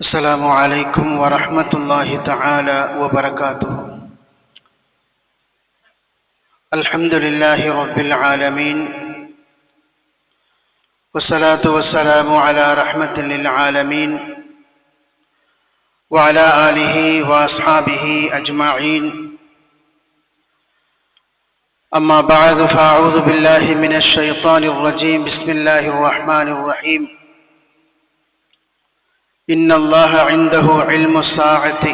السلام عليكم ورحمة الله تعالى وبركاته. الحمد لله رب العالمين، والصلاة والسلام على رحمة للعالمين وعلى آله وأصحابه أجمعين. أما بعد، فأعوذ بالله من الشيطان الرجيم. بسم الله الرحمن الرحيم. إن الله عنده علم الساعة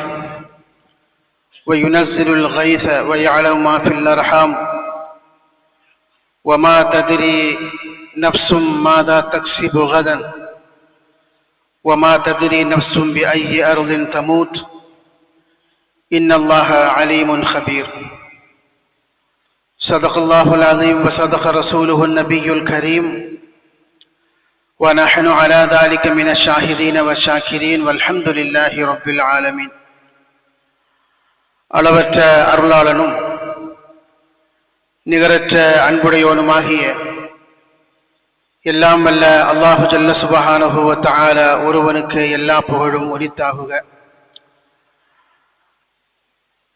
وينزل الغيث ويعلم ما في الأرحام وما تدري نفس ماذا تكسب غدا وما تدري نفس بأي أرض تموت إن الله عليم خبير. صدق الله العظيم وصدق رسوله النبي الكريم، ونحن على ذلك من الشاهدين والشاكرين والحمد لله رب العالمين. அளவற்ற அருளாளனும் நிகரற்ற அன்புடையோனுமாகிய எல்லாம் வல்ல அல்லாஹு ஜல்ல சுப்ஹானஹு வ தஆலா ஒருவனுக்கு எல்லா புகழும் உரித்தாகுக.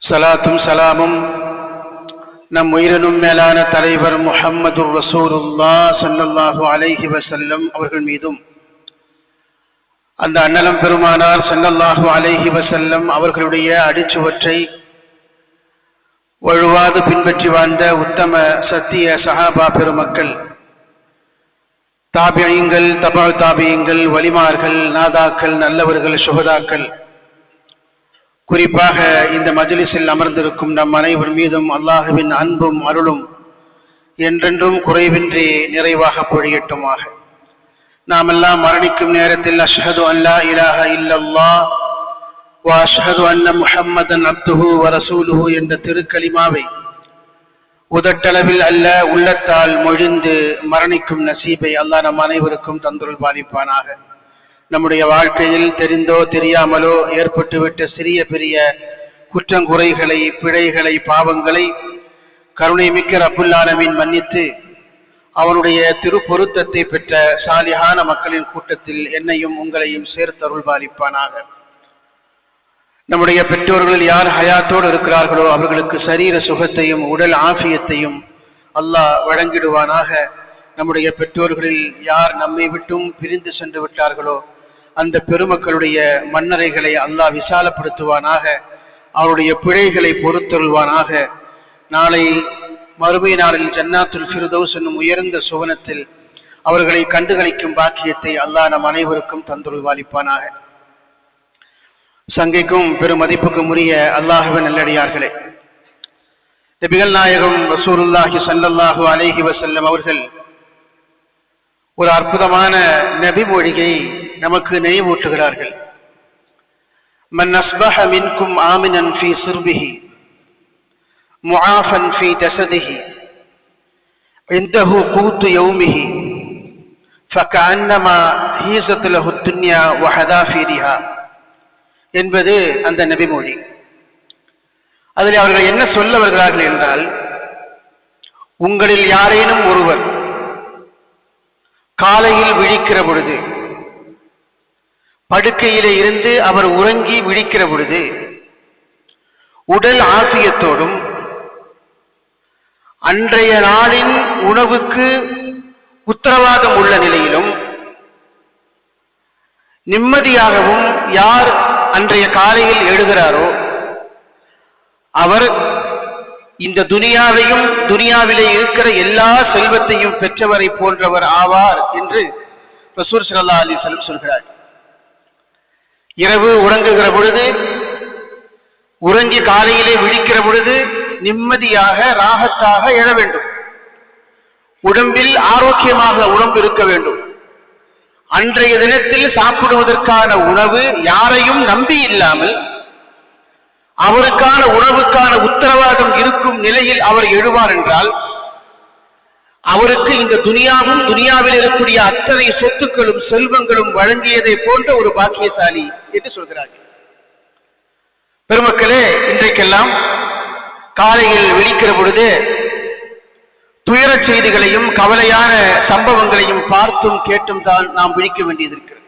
ஸலாத்தும் ஸலாமும் நம் உயிரினும் மேலான தலைவர் முஹம்மதுர் ரசூலுல்லாஹ் ஸல்லல்லாஹு அலைஹி வஸல்லம் அவர்கள் மீதும், அந்த அன்னலம் பெருமானார் ஸல்லல்லாஹு அலைஹி வஸல்லம் அவர்களுடைய அடிச்சுவற்றை வழுவாது பின்பற்றி வாழ்ந்த உத்தம சத்திய சஹாபா பெருமக்கள், தாபியீங்கள், தபா தாபியீங்கள், வலிமார்கள், நாதாக்கள், நல்லவர்கள், சுஹதாக்கள், குறிப்பாக இந்த மஜ்லிஸில் அமர்ந்திருக்கும் நம் அனைவர் மீதும் அல்லாஹுவின் அன்பும் அருளும் என்றென்றும் குறைவின்றி நிறைவாக பொழியட்டுமாக. நாமெல்லாம் மரணிக்கும் நேரத்தில் அஷ்ஹது அல்லா இலாஹ இல்லல்லாஹ் வ அஷ்ஹது அன்ன முஹம்மதன் அப்துஹு வ ரசூலுஹு என்ற திருக்கலிமாவை உதட்டளவில் அல்ல உள்ளத்தால் மொழிந்து மரணிக்கும் நசீபை அல்லாஹ் நம் அனைவருக்கும் தந்துருள் பாலிப்பானாக. நம்முடைய வாழ்க்கையில் தெரிந்தோ தெரியாமலோ ஏற்பட்டுவிட்ட சிறிய பெரிய குற்றங்குறைகளை, பிழைகளை, பாவங்களை கருணை மிக்க ரப்புல் ஆலமீன் மன்னித்து அவனுடைய திருப்பொருத்தத்தை பெற்ற சாலிஹான மக்களின் கூட்டத்தில் என்னையும் உங்களையும் சேர்த்தருள் பாலிப்பானாக. நம்முடைய பெற்றோர்கள் யார் ஹயாத்தோடு இருக்கிறார்களோ அவர்களுக்கு சரீர சுகத்தையும் உடல் ஆஃபியத்தையும் அல்லாஹ் வழங்கிடுவானாக. நம்முடைய பெற்றோர்களில் யார் நம்மை விட்டும் பிரிந்து சென்று விட்டார்களோ அந்த பெருமக்களுடைய மன்னரைகளை அல்லாஹ் விசாலப்படுத்துவானாக. அவருடைய பிழைகளை பொறுத்தருள்வானாக. நாளை மறுமை நாளில் ஜன்னாத்துல் ஃபிர்தௌஸ் என்னும் உயர்ந்த சுவனத்தில் அவர்களை கண்டுகளிக்கும் பாக்கியத்தை அல்லாஹ் நம் அனைவருக்கும் தந்துருள்வாளிப்பானாக. சங்கைக்கும் பெருமதிப்புக்கும் உரிய அல்லாஹ்வின் நல்லடியார்களே, நபிகள் நாயகம் ரசூலுல்லாஹி ஸல்லல்லாஹு அலைஹி வஸல்லம் அவர்கள் ஒரு அற்புதமான நபி மொழியை நமக்கு நினைவூட்டுகிறார்கள். மன் அஸ்பஹ மின்கும் ஆமினன் ஃபீ சிர்பிஹி முஆஃபன் ஃபீ ஜஸதிஹி இன்தஹு கூத்து யௌமிஹி ஃபகஅன்னமா ஹீஸத் லஹு துன்யா வ ஹதாஃபிரிஹா என்பது அந்த நபி மொழி. அதில் அவர்கள் என்ன சொல்ல வருகிறார்கள் என்றால், உங்களில் யாரேனும் ஒருவர் காலையில் விழிக்கிற பொழுது, படுக்கையிலே இருந்து அவர் உறங்கி விழிக்கிற பொழுது உடல் ஆசியத்தோடும் அன்றைய நாளின் உணவுக்கு உத்தரவாதம் உள்ள நிலையிலும் நிம்மதியாகவும் யார் அன்றைய காலையில் எழுகிறாரோ அவர் இந்த துனியாவையும் துனியாவிலே இருக்கிற எல்லா செல்வத்தையும் பெற்றவரை போன்றவர் ஆவார் என்று ரசூல் ஸல்லல்லாஹு அலைஹி வஸல்லம் சொல்கிறார். இரவு உறங்குகிற பொழுது, உறங்கி காலையிலே விழிக்கிற பொழுது நிம்மதியாக ராகத்தாக எழ வேண்டும். உடம்பில் ஆரோக்கியமாக உடம்பு இருக்க வேண்டும். அன்றைய தினத்தில் சாப்பிடுவதற்கான உணவு யாரையும் நம்பி இல்லாமல் அவருக்கான உணவுக்கான உத்தரவாதம் இருக்கும் நிலையில் அவர் எழுவார் என்றால் அவருக்கு இந்த துனியாவும் துனியாவில் இருக்கக்கூடிய அத்தனை சொத்துக்களும் செல்வங்களும் வழங்கியதை போன்ற ஒரு பாக்கியசாலி என்று சொல்கிறார்கள். பெருமக்களே, இன்றைக்கெல்லாம் காலையில் விழிக்கிற பொழுது துயரச் செய்திகளையும் கவலையான சம்பவங்களையும் பார்த்தும் கேட்டும் தான் நாம் விழிக்க வேண்டியது இருக்கிறது.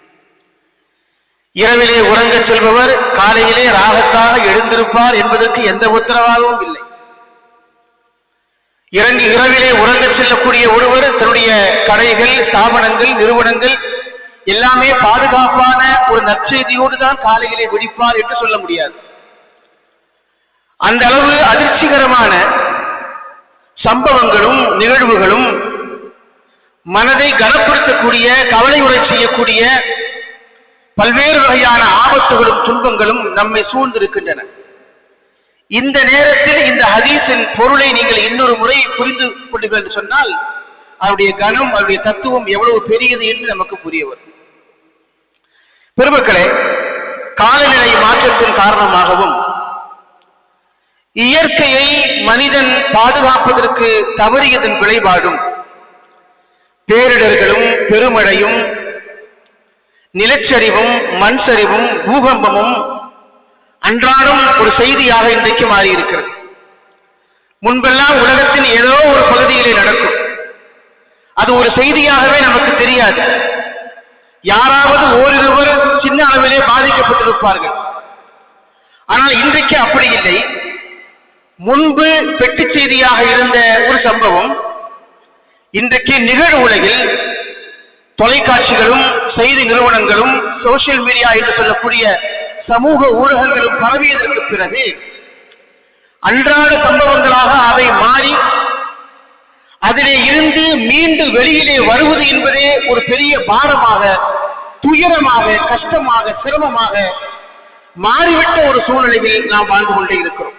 இரவிலே உறங்க செல்பவர் காலையிலே ராகத்தாக எழுந்திருப்பார் என்பதற்கு எந்த உத்தரவாதமும் இல்லை. இரவிலே உறங்க செல்லக்கூடிய ஒருவர் தன்னுடைய கடைகள், ஸ்தாபனங்கள், நிறுவனங்கள் எல்லாமே பாதுகாப்பான ஒரு நற்செய்தியோடு தான் காலையிலே விழிப்பார் என்று சொல்ல முடியாது. அந்த அளவு அதிர்ச்சிகரமான சம்பவங்களும் நிகழ்வுகளும் மனதை கனப்படுத்தக்கூடிய, கவலை உரை செய்யக்கூடிய பல்வேறு வகையான ஆபத்துகளும் துன்பங்களும் நம்மை சூழ்ந்திருக்கின்றன. இந்த நேரத்தில் இந்த ஹதீஸின் பொருளை நீங்கள் இன்னொரு முறை புரிந்து கொண்டீர்கள் என்று சொன்னால் அவருடைய கனம், அவருடைய தத்துவம் எவ்வளவு பெரியது என்று நமக்கு புரிய வரும். பெருமக்களே, காலநிலை மாற்றத்தின் காரணமாகவும் இயற்கையை மனிதன் பாதுகாப்பதற்கு தவறியதன் விளைவாடும் பேரிடர்களும் பெருமழையும் நிலச்சரிவும் மண் சரிவும் பூகம்பமும் அன்றாடம் ஒரு செய்தியாக இன்றைக்கு மாறியிருக்கிறது. முன்பெல்லாம் உலகத்தின் ஏதோ ஒரு பகுதியிலே நடக்கும், அது ஒரு செய்தியாகவே நமக்கு தெரியாது. யாராவது ஓரிருவர் சின்ன அளவிலே பாதிக்கப்பட்டிருப்பார்கள். ஆனால் இன்றைக்கு அப்படி இல்லை. முன்பு பெட்டி செய்தியாக இருந்த ஒரு சம்பவம் இன்றைக்கு நிகழ் உலகில் தொலைக்காட்சிகளும் செய்தி நிறுவனங்களும் சோசியல் மீடியா என்று சொல்லக்கூடிய சமூக ஊடகங்களும் பரவியதற்கு பிறகு அன்றாட சம்பவங்களாக அவை மாறி அதிலே இருந்து மீண்டு வெளியிலே வருவது என்பதே ஒரு பெரிய பாரமாக, துயரமாக, கஷ்டமாக, சிரமமாக மாறிவிட்ட ஒரு சூழ்நிலையில் நாம் வாழ்ந்து கொண்டே இருக்கிறோம்.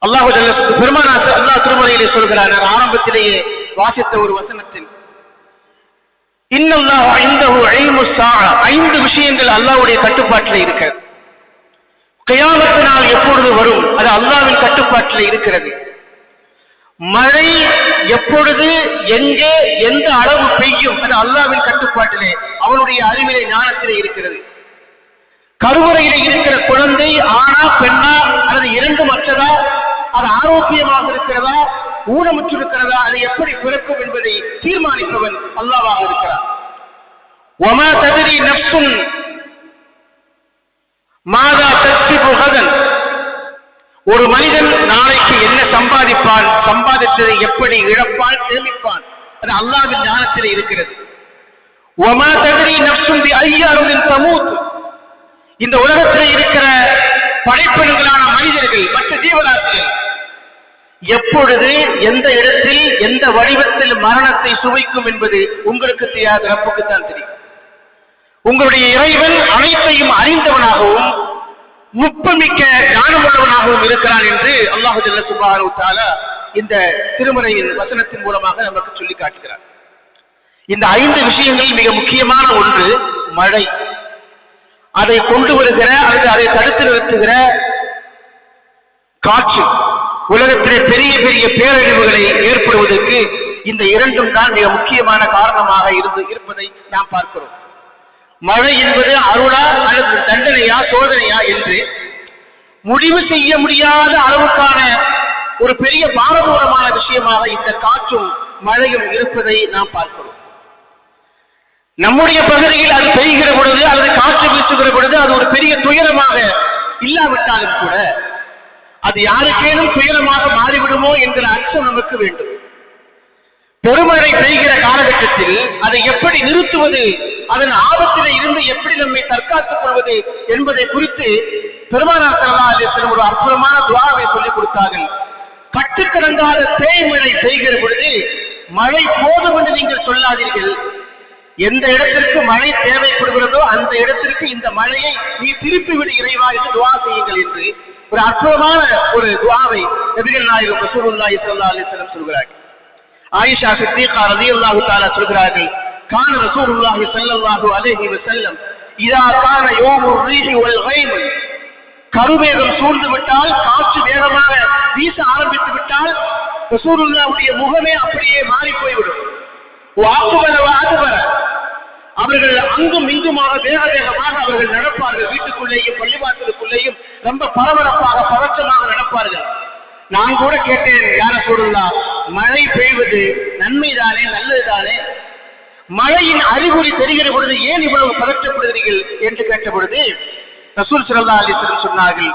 அல்லாஹ் பெருமானார் அல்லாஹ் திருமலையிலே சொல்கிறார், ஆரம்பத்திலேயே வாசித்த ஒரு வசனத்தில், இன்னல்லாஹு இன்தஹு இல்முஸ் ஸாஅ, 5 விஷயங்கள் அல்லாஹ்வுடைய கட்டுப்பாட்டில் இருக்கிறது. கியாமத் நாள் எப்பொழுது வரும், அது அல்லாஹ்வின் கட்டுப்பாட்டில் இருக்கிறது. மழை எப்பொழுது, எங்கே, எந்த அளவு பெய்யும், அது அல்லாஹ்வின் கட்டுப்பாட்டிலே, அவனுடைய அறிவிலே, ஞானத்திலே இருக்கிறது. கருவறையிலே இருக்கிற குழந்தை ஆணா பெண்ணா அல்லது இரண்டும் அற்றதா, அது ஆரோக்கியமாக இருக்கிறதா, ஊனமுற்றிருக்கிறதா, அது எப்படி பிறக்கும் என்பதை தீர்மானிப்பவன் அல்லாஹ்வாக இருக்கிறார். வமா தத்ரி நஃப்ஸுன் மாதா தக்ஸிபு கதன், ஒரு மனிதன் நாளைக்கு என்ன சம்பாதிப்பான், சம்பாதித்ததை எப்படி இழப்பான், சேமிப்பான், அது அல்லாஹ்வின் ஞானத்திலே இருக்கிறது. வமா தத்ரி நஃப்ஸுன் பிஅய்யி அர்தின் தமூத், இந்த உலகத்தில் இருக்கிற படைப்பினங்களான மனிதர்கள், மற்ற ஜீவராசிகள் எப்பொழுது, எந்த இடத்தில், எந்த வடிவத்தில் மரணத்தை சுவைக்கும் என்பது உங்களுக்கு தெரியாத ரப்புக்குத்தான் தெரியும். உங்களுடைய இறைவன் அனைத்தையும் அறிந்தவனாகவும் நுட்பமிக்க ஞானமுள்ளவனாகவும் இருக்கிறான் என்று அல்லாஹ் ஜல்ல சுப்ஹானஹு வ தஆலா இந்த திருமறையின் வசனத்தின் மூலமாக நமக்கு சொல்லி காட்டுகிறார். இந்த 5 விஷயங்கள் மிக முக்கியமான ஒன்று மழை. அதை கொண்டு வருகிற அல்லது அதை தடுத்து நிறுத்துகிற காற்று. உலகத்திலே பெரிய பெரிய பேரழிவுகளை ஏற்படுவதற்கு இந்த 2ம் தான் மிக முக்கியமான காரணமாக இருப்பதை நாம் பார்க்கிறோம். மழை என்பது அருளா அல்லது தண்டனையா, சோதனையா என்று முடிவு செய்ய முடியாத அளவுக்கான ஒரு பெரிய பாரதூரமான விஷயமாக இந்த காற்றும் மழையும் இருப்பதை நாம் பார்க்கிறோம். நம்முடைய பகுதியில் அது பெய்கிற பொழுது அல்லது காற்று வீசுகிற பொழுது அது ஒரு பெரிய துயரமாக இல்லாவிட்டாலும் கூட அது யாருக்கேனும் துயரமாக மாறிவிடுமோ என்கிற அச்சம் நமக்கு வேண்டும். பெருமழை பெய்கிற காலகட்டத்தில் அதை எப்படி நிறுத்துவது, அதன் ஆபத்திலே இருந்து எப்படி நம்மை தற்காத்துக் கொள்வது என்பதை குறித்து பெருமானார் ஸல்லல்லாஹு அலைஹி வஸல்லம் ஒரு அற்புதமான துஆவை சொல்லிக் கொடுத்தார்கள். கட்டுக்கடங்காத தேய்மழை பெய்கிற பொழுது மழை போதும் என்று நீங்கள் சொல்லாதீர்கள், எந்த இடத்திற்கு மழை தேவைப்படுகிறதோ அந்த இடத்திற்கு இந்த மழையை நீ திருப்பி விடு இறைவா என்று துஆ செய்யுங்கள் என்று ஒரு அற்புதமான ஒரு துஆவை நபிகள் நாயகம் ரசூலுல்லாஹி ஸல்லல்லாஹு அலைஹி வஸல்லம் சொல்கிறார்கள். ஆயிஷா சித்திகா ரலியல்லாஹு தஆலா சொல்கிறார்கள், கான ரசூலுல்லாஹி ஸல்லல்லாஹு அலைஹி வஸல்லம் இதா கான யௌமுர் ரீஹி வல் கைம், கருமேகம் சூழ்ந்து விட்டால், காற்று வேகமாக வீச ஆரம்பித்து விட்டால் ரசூலுல்லாஹ்வுடைய முகமே அப்படியே மாறி போய்விடும். அவர்கள் அங்கும் இங்குமாக வேக வேகமாக அவர்கள் நடப்பார்கள். வீட்டுக்குள்ளேயும் பள்ளிவாசலுக்குள்ளேயும் ரொம்ப பரபரப்பாக பதற்றமாக நடப்பார்கள். நான் கூட கேட்டேன், யார சொல்லலாம், மழை பெய்வது நன்மைதானே, நல்லதுதானே, மழையின் அறிகுறி தெரிகிற பொழுது ஏன் இவ்வளவு பதற்றப்படுகிறீர்கள் என்று கேட்ட பொழுது ரசூல் ஸல்லல்லாஹு அலைஹி வஸல்லம் சொன்னார்கள்,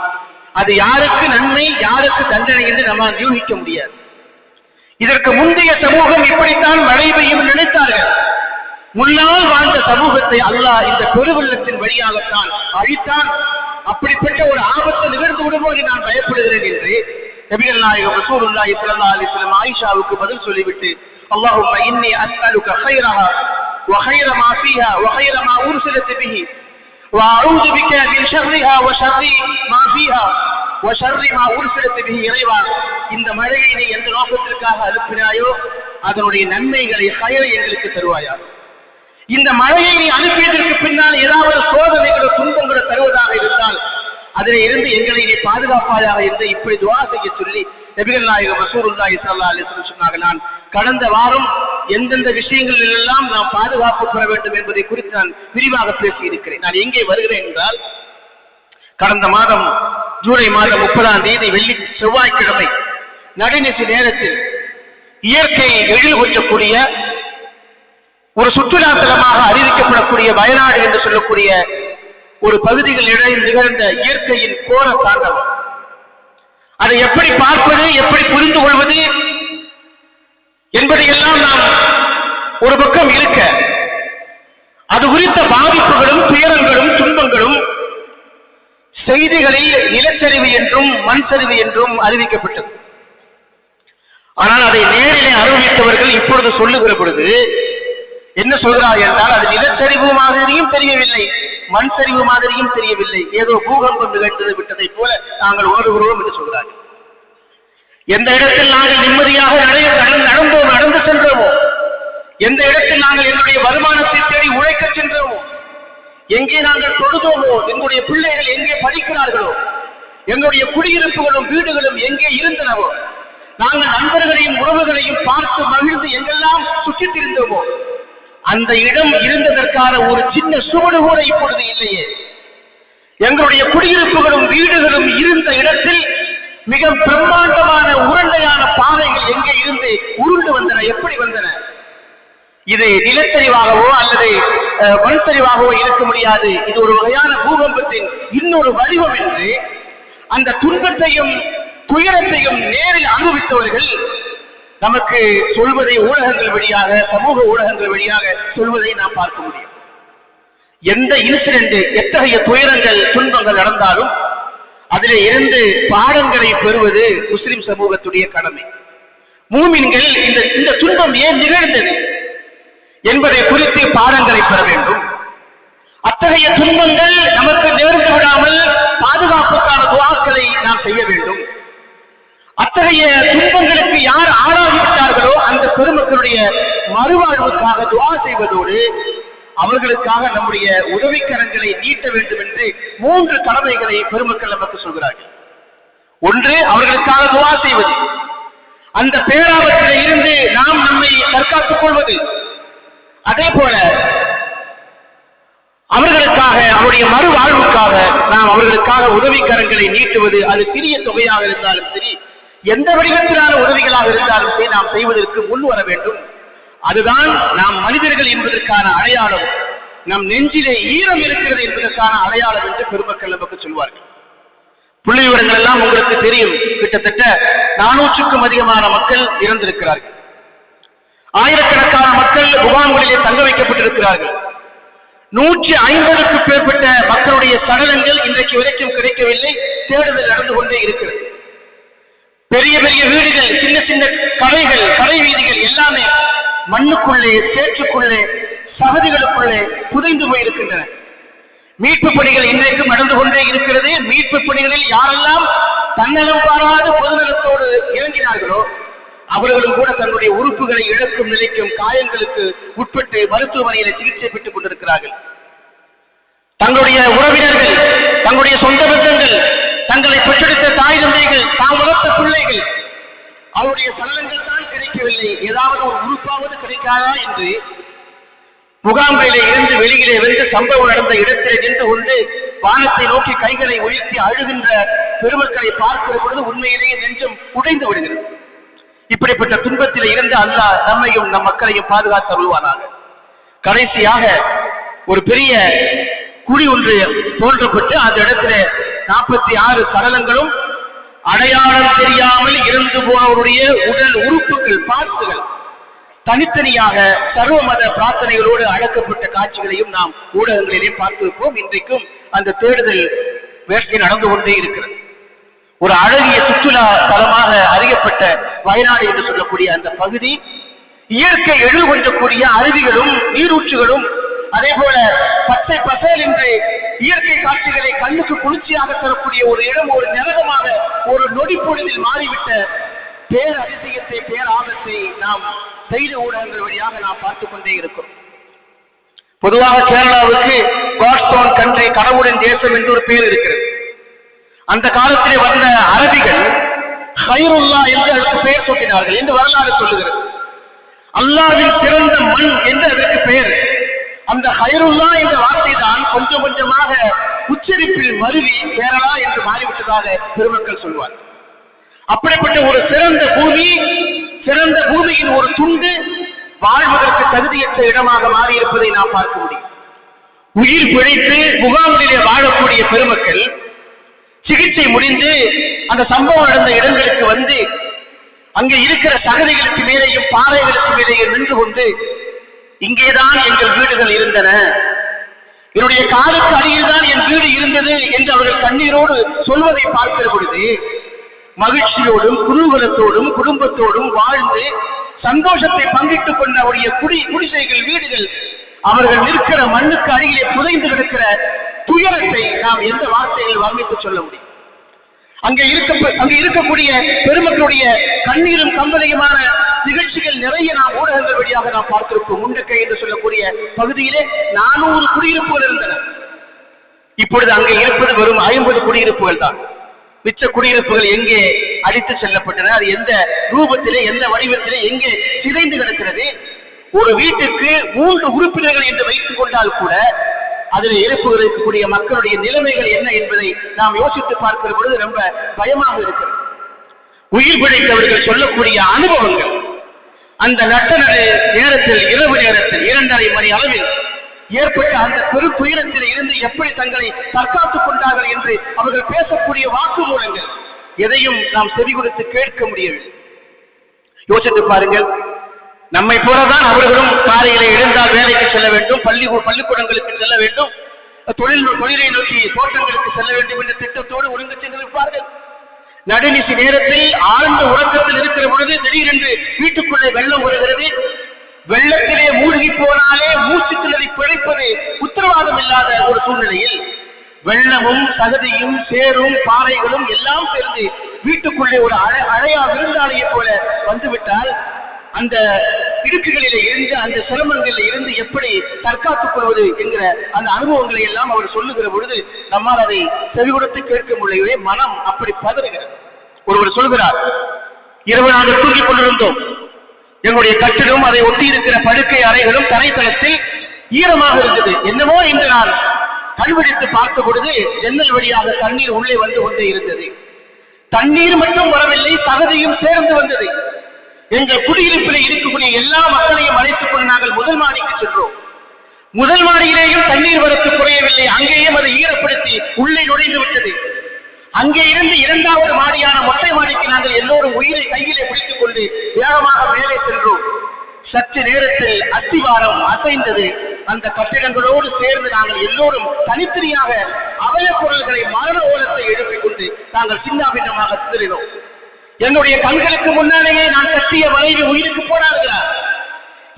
அது யாருக்கு நன்மை யாருக்கு தண்டனை என்று நம்மால் யூகிக்க முடியாது. இதற்கு முந்தைய சமூகம் இப்படித்தான் மழை பெய்யும் நினைத்தார்கள். முன்னால் வாழ்ந்த சமூகத்தை அல்லாஹ் இந்த பெருவெள்ளத்தின் வழியாகத்தான் அழித்தான். அப்படிப்பட்ட ஒரு ஆபத்து நிகழ்ந்து விடுமோ என்று நான் பயப்படுகிறேன் என்று நபிகள் நாயகம் ரசூலுல்லாஹி ஸல்லல்லாஹு அலைஹி வஸல்லம் ஆயிஷாவுக்கு பதில் சொல்லிவிட்டு, அல்லாஹும்ம இன்னி அஸ்அலுக கைரஹா வ கைர மா ஃபீஹா வ கைர மா உர்சிலத் பிஹி வ அஊது பிக மின் ஷர்ரிஹா வ ஷர்ரி மா ஃபீஹா வ ஷர்ரி மா உர்சிலத் பிஹி. இறைவா, இந்த மழையை நீ எந்த நோக்கத்திற்காக அனுப்பினாயோ அதனுடைய நன்மைகளை கைரை எங்களுக்கு தருவாயா. இந்த மழையை நீ அனுப்பியதற்கு பின்னால் ஏதாவது சோதனைகளோ துன்பங்களோ தருவதாக இருந்தால் அதில் இருந்து எங்களை நீ பாதுகாப்பாயாக என்று இப்படி துஆ செய்ய சொல்லி நபிகள் நாயகம் ரசூலுல்லாஹி ஸல்லல்லாஹு அலைஹி வஸல்லம் சொன்னார்கள். நான் கடந்த வாரம் எந்தெந்த விஷயங்களில் எல்லாம் நாம் பாதுகாப்பு பெற வேண்டும் என்பதை குறித்து நான் விரிவாக பேசியிருக்கிறேன். நான் எங்கே வருகிறேன் என்றால், கடந்த மாதம் ஜூலை மாதம் 30ஆம் தேதி செவ்வாய்க்கிழமை நடுநிசி நேரத்தில் இயற்கையை எழில் கொஞ்சக்கூடிய ஒரு சுற்றுலா தலமாக அறிவிக்கப்படக்கூடிய வயநாடு என்று சொல்லக்கூடிய ஒரு பகுதிகளில் நிகழ்ந்த இயற்கையின் கோர தாண்டவம், அதை எப்படி பார்ப்பது, எப்படி புரிந்து கொள்வது என்பதையெல்லாம் நாம் ஒரு பக்கம் இருக்க, அது குறித்த பாதிப்புகளும் துயரங்களும் துன்பங்களும் செய்திகளில் நிலச்சரிவு என்றும் மண் சரிவு என்றும் அறிவிக்கப்பட்டது. ஆனால் அதை நேரிலே அனுபவித்தவர்கள் இப்பொழுது சொல்லுகிற பொழுது என்ன சொல்கிறார் என்றால், அது நிலச்சரிவு மாதிரியும் தெரியவில்லை, மண் சரிவு மாதிரியும் தெரியவில்லை, ஏதோ பூகம்பம் நிகழ்ந்து விட்டதை போல நாங்கள் உணர்கிறோம் என்று சொல்கிறார்கள். எந்த இடத்தில் நாங்கள் நிம்மதியாக நடந்து சென்றோமோ, எந்த இடத்தில் நாங்கள் என்னுடைய வருமானத்தை தேடி உழைக்க சென்றோமோ, எங்கே நாங்கள் தொழுதோமோ, எங்களுடைய பிள்ளைகள் எங்கே படிக்கிறார்களோ, எங்களுடைய குடியிருப்புகளும் வீடுகளும் எங்கே இருந்தனவோ, நாங்கள் நண்பர்களையும் உறவுகளையும் பார்த்து மகிழ்ந்து எங்கெல்லாம் சுற்றித் திரிந்தோமோ, அந்த இடம் இருந்ததற்கான ஒரு சின்ன சுவடு கூட இப்பொழுது இல்லையே. எங்களுடைய குடியிருப்புகளும் வீடுகளும் இருந்த இடத்தில் மிக பிரம்மாண்டமான உருண்டையான பாறைகள் எங்கே இருந்து உருண்டு வந்தன, எப்படி வந்தன? இது நிலச்சரிவாகவோ அல்லது மண் சரிவாகவோ இருக்க முடியாது. இது ஒரு வகையான பூகம்பத்தின் இன்னொரு வடிவம் என்று அந்த துன்பத்தையும் துயரத்தையும் நேரில் அனுபவித்தவர்கள் நமக்கு சொல்வதை ஊடகங்கள் வழியாக, சமூக ஊடகங்கள் வழியாக சொல்வதை நாம் பார்க்க முடியும். எந்த இன்சிடென்ட், எத்தகைய துயரங்கள் துன்பங்கள் நடந்தாலும் அதிலே இருந்து பாடங்களை பெறுவது முஸ்லிம் சமூகத்துடைய கடமை. மூமின்கள் இந்த துன்பம் ஏன் நிகழ்ந்தது என்பதை குறித்து பாடங்களை பெற வேண்டும். அத்தகைய துன்பங்கள் நமக்கு நேர்ந்து விடாமல் பாதுகாப்புக்கான துஆக்களை நாம் செய்ய வேண்டும். அத்தகைய துன்பங்களுக்கு யார் ஆளாகிவிட்டார்களோ அந்த பெருமக்களுடைய மறுவாழ்வுக்காக துஆ செய்வதோடு அவர்களுக்காக நம்முடைய உதவிக்கரங்களை நீட்ட வேண்டும் என்று 3 கடமைகளை பெருமக்கள் நமக்கு சொல்கிறார்கள். ஒன்று, அவர்களுக்காக துஆ செய்வது, அந்த பேராபத்திலே இருந்து நாம் நம்மை தற்காத்துக் கொள்வது. அதே போல அவர்களுக்காக, அவருடைய மறுவாழ்வுக்காக நாம் அவர்களுக்காக உதவிக்கரங்களை நீட்டுவது. அது சிறிய தொகையாக இருந்தாலும் சரி, எந்த வடிவத்திலான உதவிகளாக இருந்தாலும் சரி, நாம் செய்வதற்கு முன் வர வேண்டும். அதுதான் நாம் மனிதர்கள் என்பதற்கான அடையாளம், நம் நெஞ்சிலே ஈரம் இருக்கிறது என்பதற்கான அடையாளம் என்று பெருமக்கள் நமக்கு சொல்வார்கள். புள்ளி விவரங்கள் எல்லாம் உங்களுக்கு தெரியும். கிட்டத்தட்ட 400க்கும் அதிகமான மக்கள் இறந்திருக்கிறார்கள். ஆயிரக்கணக்கான மக்கள் முகாம்களிலே தங்க வைக்கப்பட்டிருக்கிறார்கள். 150க்கும் மேற்பட்ட மக்களுடைய சடலங்கள் இன்றைக்கு வரைக்கும் கிடைக்கவில்லை. தேடுதல் நடந்து கொண்டே இருக்கிறது. பெரிய பெரிய வீடுகள், சின்ன சின்ன கடைகள், கடை வீதிகள் எல்லாமே மண்ணுக்குள்ளே, சேற்றுக்குள்ளே, சகதிகளுக்குள்ளே புதைந்து போயிருக்கின்றன. மீட்பு பணிகள் இன்றைக்கும் நடந்து கொண்டே இருக்கிறது. மீட்பு பணிகளில் யாரெல்லாம் தன்னலம் பாராது பொதுநலத்தோடு இறங்கினார்களோ அவர்களும் கூட தன்னுடைய உறுப்புகளை இழக்கும் நிலைக்கும், காயங்களுக்கு உட்பட்டு மருத்துவமனையில் சிகிச்சை பெற்றுக் கொண்டிருக்கிறார்கள். தங்களுடைய உறவினர்கள், தங்களுடைய சொந்த பந்தங்கள், தங்களை பெற்றெடுத்த தாய் தந்தைகள், தாம் வளர்த்த பிள்ளைகள், அவருடைய சடலங்கள் தான் கிடைக்கவில்லை, ஏதாவது ஒரு உறுப்பாவது கிடைக்காதா என்று முகாம்களிலே இருந்து வெளியிலே வந்து சம்பவம் நடந்த இடத்திலே நின்று கொண்டு வானத்தை நோக்கி கைகளை உயர்த்தி அழுகின்ற பெருமக்களை பார்க்கிற பொழுது உண்மையிலேயே நெஞ்சம் உடைந்து விடுகிறது. இப்படிப்பட்ட துன்பத்தில் இருந்து அல்லாஹ் நம்மையும் நம் மக்களையும் பாதுகாத்து அருள்வானாக. கடைசியாக ஒரு பெரிய குழி ஒன்று தோன்றப்பட்டு அந்த இடத்துல 46 சடலங்களும் அடையாளம் தெரியாமல் இறந்து போனவருடைய உடல் உறுப்புகள் பார்த்துகள் தனித்தனியாக சர்வ மத பிரார்த்தனைகளோடு அடக்கப்பட்ட காட்சிகளையும் நாம் ஊடகங்களிலே பார்த்திருப்போம். இன்றைக்கும் அந்த தேடுதல் வேட்கை நடந்து கொண்டே இருக்கிறது. ஒரு அழகிய சுற்றுலா தலமாக அறியப்பட்ட வயநாடு என்று சொல்லக்கூடிய அந்த பகுதி இயற்கை எழில் கொஞ்சக்கூடிய அருவிகளும் நீரூற்றுகளும் அதே போல பச்சை பசேல் என்று இயற்கை காட்சிகளை கண்ணுக்கு குளிர்ச்சியாக தரக்கூடிய ஒரு இடம் ஒரு நரகமாக ஒரு நொடி பொழுதில் மாறிவிட்ட பேர் அதிசயத்தை பேராபத்தை நாம் செய்தி ஊடகங்கள் வழியாக நாம் பார்த்துக் கொண்டே இருக்கிறோம். பொதுவாக கேரளாவுக்கு காட்ஸ்டோன் கண்ட்ரி, கடவுளின் தேசம் என்று ஒரு பேர் இருக்கிறது. அந்த காலத்திலே வந்த அரபிகள் ஹைருல்லா என்று அதற்கு பெயர் சூட்டினார்கள் என்று வரலாறு சொல்லுகிறது. அல்லாஹ்வின் சிறந்த மண் என்று அதற்கு பெயர். அந்த ஹைருல்லா என்ற வார்த்தை தான் கொஞ்சம் கொஞ்சமாக உச்சரிப்பில் மருவி கேரளா என்று மாறிவிட்டதாக பெருமக்கள் சொல்வார். அப்படிப்பட்ட ஒரு சிறந்த பூமி, சிறந்த பூமியின் ஒரு துண்டு வாழ்வதற்கு தகுதியற்ற இடமாக மாறியிருப்பதை நாம் பார்க்க முடியும். உயிர் பிழைத்து முகாம்களிலே வாழக்கூடிய பெருமக்கள் சிகிச்சை முடிந்து அந்த சம்பவம் நடந்த இடங்களுக்கு வந்து அங்கே இருக்கிற சகதிகளுக்கு மேலேயும் பாறைகளுக்கு மேலேயும் நின்று கொண்டு இங்கேதான் எங்கள் வீடுகள் இருந்தன, என்னுடைய காலுக்கு அருகில் தான் என் வீடு இருந்தது என்று அவர்கள் கண்ணீரோடு சொல்வதை பார்க்கிற பொழுது மகிழ்ச்சியோடும் குதூகலத்தோடும் குடும்பத்தோடும் வாழ்ந்து சந்தோஷத்தை பங்கிட்டுக் கொண்ட அவருடைய குடிசைகள் வீடுகள் அவர்கள் நிற்கிற மண்ணுக்கு அருகிலே புதைந்து கிடக்கிற துயரத்தை நாம் எந்த வார்த்தையில் வர்ணித்து சொல்ல முடியும்? அங்கே இருக்கக்கூடிய பெருமக்களுடைய கண்ணீரும் கம்பளையுமான நிகழ்ச்சிகள் நிறைய நாம் ஊடகங்கள் வழியாக நாம் பார்த்திருப்போம். முண்டக்கை என்று சொல்லக்கூடிய பகுதியிலே 400 குடியிருப்புகள் இருந்தன. இப்பொழுது அங்கே இருப்பது வெறும் 50 குடியிருப்புகள் தான். மிச்ச குடியிருப்புகள் எங்கே அடித்து செல்லப்பட்டன, அது எந்த ரூபத்திலே எந்த வடிவத்திலே எங்கே சிதைந்து கிடக்கிறது? ஒரு வீட்டுக்கு 3 உறுப்பினர்கள் என்று வைத்துக் கொண்டால் கூட அதில் இருக்கக்கூடிய மக்களுடைய நிலைமைகள் என்ன என்பதை நாம் யோசித்து பார்க்கிற பொழுது ரொம்ப பயமாக இருக்கிறது. உயிர் பிழைத்தவர்கள் சொல்லக்கூடிய அனுபவங்கள் அந்த நட்டநடு நேரத்தில், இரவு நேரத்தில் 2:30 மணி அளவில் ஏற்பட்ட அந்த பெரு துயரத்தில் இருந்து எப்படி தங்களை தற்காத்துக் கொண்டார்கள் என்று அவர்கள் பேசக்கூடிய வாக்குமூலங்கள் எதையும் நாம் செவி கொடுத்து கேட்க முடியவில்லை. யோசித்து பாருங்கள். நம்மை போலதான் அவர்களும் காலையிலே எழுந்தால் வேலைக்கு செல்ல வேண்டும், பள்ளிக்கூடங்களுக்கு செல்ல வேண்டும், தொழிலை நோக்கி தோட்டங்களுக்கு செல்ல வேண்டும் என்ற திட்டத்தோடு ஒழுங்கு சென்றிருப்பார்கள். நடுநிசி நேரத்தில் ஆழ்ந்த உறக்கத்தில் இருக்கிற பொழுது திடீரென்று வீட்டுக்குள்ளே வெள்ளம் வருகிறது. வெள்ளத்திலே மூழ்கி போனாலே மூச்சு திணறி பிழைப்பது உத்தரவாதம் இல்லாத ஒரு சூழ்நிலையில் வெள்ளமும் சகதியும் சேரும் பாறைகளும் எல்லாம் சேர்ந்து வீட்டுக்குள்ளே ஒரு அழையா விருந்தாளியை போல வந்துவிட்டால் அந்த இடுக்குகளிலே இருந்து அந்த சிரமங்களில் இருந்து எப்படி தற்காத்துக் கொள்வது என்கிற அந்த அனுபவங்களை எல்லாம் அவர் சொல்லுகிற பொழுது நம்மால் அதை செவி கொடுத்து கேட்க முடியவே மனம் அப்படி பதறுகிறது. ஒருவர் சொல்கிறார், இரவு நாங்கள் தூங்கிக் கொண்டிருந்தோம், எங்களுடைய கட்டிலும் அதை ஒட்டி இருக்கிற படுக்கை அறைகளும் தரைத்தளத்தில் ஈரமாக இருந்தது. என்னவோ என்று நான் கண்விழித்து பார்த்த பொழுது ஜன்னல் வழியாக தண்ணீர் உள்ளே வந்து கொண்டே இருந்தது. தண்ணீர் மட்டும் வரவில்லை, சகதியும் சேர்ந்து வந்தது. எங்கள் குடியிருப்பில் இருக்கக்கூடிய எல்லா மக்களையும் அழைத்துக் கொண்டு நாங்கள் முதல் மாடிக்கு சென்றோம். முதல் மாடியிலேயும் தண்ணீர் வரத்து குறையவில்லை, அங்கேயும் அதை ஈரப்படுத்தி உள்ளே நுழைந்து விட்டது. அங்கே இருந்து 2வது மாடியான மொட்டை மாடிக்கு நாங்கள் எல்லோரும் உயிரை கையிலே பிடித்துக் கொண்டு வேகமாக மேலே சென்றோம். சற்று நேரத்தில் அத்திவாரம் அசைந்தது. அந்த கட்டிடங்களோடு சேர்ந்து நாங்கள் எல்லோரும் தனித்தனியாக அவய பொருள்களை மரண ஓலத்தை எழுப்பிக் கொண்டு நாங்கள் சின்னாபின்னமாக சிதறினோம். என்னுடைய கண்களுக்கு முன்னாலேயே நான் கட்டிய மனைவி உயிருக்கு போராடுகிறார்.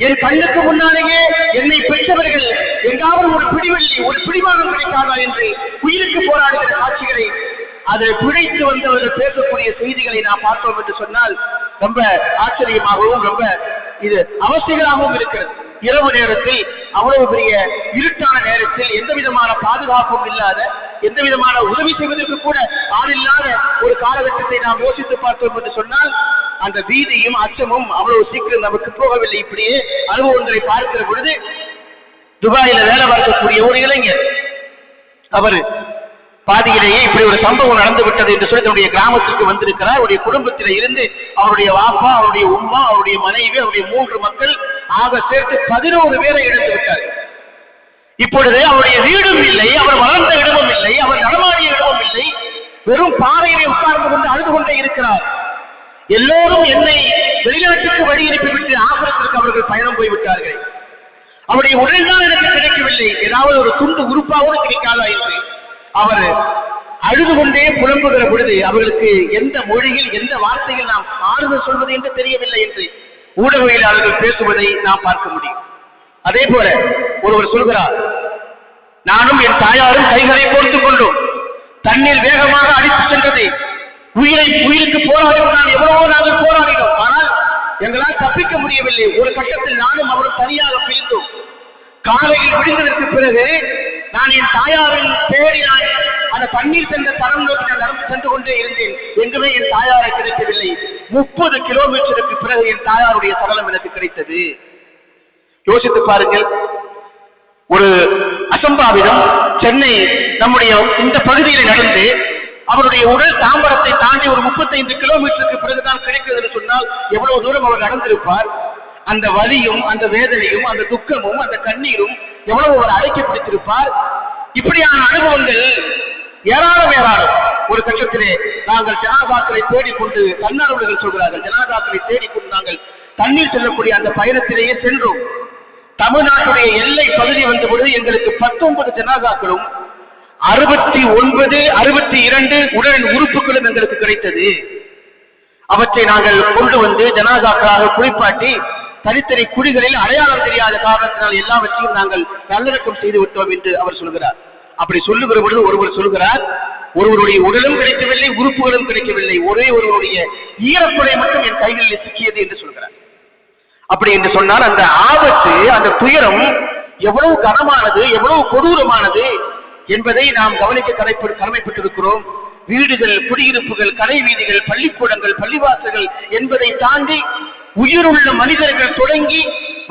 என் கண்ணுக்கு முன்னாலேயே என்னை பெற்றவர்கள் எங்காவது ஒரு பிடிவெள்ளி ஒரு பிடிவாதம் கிடைக்காதா என்று உயிருக்கு போராடுகிற காட்சிகளை அதில் பிழைத்து வந்தவர்கள் பேசக்கூடிய செய்திகளை நாம் பார்த்தோம் என்று சொன்னால் ரொம்ப ஆச்சரியமாகவும் ரொம்ப இது அவசியமாகவும் இருக்கிறது. இரவு நேரத்தில் அவ்வளவு பெரிய இருட்டான நேரத்தில் எந்த விதமான பாதுகாப்பும் இல்லாத, எந்த விதமான உதவி செய்வதற்கு கூட ஆள் இல்லாத ஒரு காலகட்டத்தை நாம் யோசித்து பார்த்தோம் என்று சொன்னால் அந்த பீதியும் அச்சமும் அவ்வளவு சீக்கிரம் நமக்கு போகவில்லை. இப்படியே அனுபவங்களை பார்க்கிற பொழுது துபாயில வேலை பார்க்கக்கூடிய ஒரு இளைஞர், அவர் பாதியிலேயே இப்படி ஒரு சம்பவம் நடந்து விட்டது என்று சொல்லி தன்னுடைய கிராமத்திற்கு வந்திருக்கிறார். அவருடைய குடும்பத்தில இருந்து அவருடைய வாப்பா, அவருடைய உம்மா, அவருடைய மனைவி, அவருடைய 3 மக்கள் ஆக சேர்த்து 11 பேரை இழந்து விட்டார். இப்பொழுது அவருடைய வீடும் இல்லை, அவர் வளர்ந்த இடமும் இல்லை, அவர் நடமாடிய இடமும் இல்லை, வெறும் பாறையிலே உட்கார்ந்து கொண்டு அழுது கொண்டே இருக்கிறார். எல்லோரும் என்னை வெளிநாட்டுக்கு வழி அனுப்பிவிட்டு ஆசிரத்திற்கு அவர்கள் பயணம் போய்விட்டார்கள். அவருடைய உடல்தான் எனக்கு கிடைக்கவில்லை, ஏதாவது ஒரு துண்டு உறுப்பாவோடு கிடைக்காதா என்று அவர் அழுது கொண்டே புலம்புகிற பொழுது அவர்களுக்கு எந்த மொழியில் எந்த வார்த்தையில் நாம் ஆறுதல் சொல்வது என்று தெரியவில்லை என்று ஊடகவியலாளர்கள் பேசுவதை நாம் பார்க்க முடியும். அதே போல ஒருவர் சொல்கிறார், நானும் என் தாயாரும் கைகளை கோர்த்துக் கொண்டோம், தண்ணீர் வேகமாக அடித்து சென்றது, உயிருக்கு போராடினோம், நான் எவ்வளவோ நாங்கள் போராடினோம், ஆனால் எங்களால் தப்பிக்க முடியவில்லை. ஒரு கட்டத்தில் நானும் அவரும் தனியாக பிரிந்தோம். காலையில் விழுந்ததற்கு பிறகு நான் என் தாயாரின் தேடி அந்த தண்ணீர் சென்ற தரம் நோக்கி நான் நடந்து சென்று கொண்டே இருந்தேன். எங்குமே என் தாயாரை கிடைக்கவில்லை. 30 கிலோமீட்டருக்கு பிறகு என் தாயாருடைய சடலம் எனக்கு கிடைத்தது. யோசித்து பாருங்கள், ஒரு அசம்பாவிதம் சென்னை நம்முடைய இந்த பகுதியில் நடந்து அவருடைய உடல் தாம்பரத்தை தாண்டி ஒரு 35 கிலோமீட்டருக்கு பிறகுதான் கிடைக்கிறது என்று சொன்னால் எவ்வளவு தூரம் அவர் நடந்திருப்பார். அந்த வலியும் அந்த வேதனையும் அந்த துக்கமும் அந்த கண்ணீரும் எவ்வளவு அவர் அழைக்கப்படுத்திருப்பார். இப்படியான அனுபவங்கள் ஏராளம். ஒரு கட்டத்திலே நாங்கள் ஜனாதாக்களை தேடிக்கொண்டு தன்னார்வலர்கள் சொல்கிறார்கள், ஜனாதாக்களை தேடிக்கொண்டு நாங்கள் தண்ணீர் செல்லக்கூடிய அந்த பயணத்திலேயே சென்றோம். தமிழ்நாட்டுடைய எல்லை பகுதி வந்த பொழுது எங்களுக்கு 19 ஜனாதாக்களும் 69, 62 உடலின் உறுப்புகளும் எங்களுக்கு கிடைத்தது. அவற்றை நாங்கள் கொண்டு வந்து ஜனாதாக்களாக குளிப்பாட்டி தனித்தனி குடிகளில் அடையாளம் தெரியாத காரணத்தினால் எல்லாவற்றையும் நாங்கள் நல்லடக்கம் செய்து விட்டோம் என்று அவர் சொல்கிறார். அப்படி சொல்லுகிற பொழுது ஒருவர் சொல்கிறார், ஒருவருடைய உடலும் கிடைக்கவில்லை, உறுப்புகளும் கிடைக்கவில்லை, ஒரே ஒருவருடைய ஈரக்குறை மட்டும் என் கைகளில் சிக்கியது என்று சொல்கிறார். அப்படி என்று சொன்னால் அந்த ஆபத்து, அந்த துயரம் எவ்வளவு கனமானது, எவ்வளவு கொடூரமானது என்பதை நாம் கவனிக்க கடமைப்பட்டிருக்கிறோம். வீடுகள், குடியிருப்புகள், கடை வீதிகள், பள்ளிக்கூடங்கள், பள்ளிவாசல்கள் என்பதை தாண்டி உயிருள்ள மனிதர்கள் தொடங்கி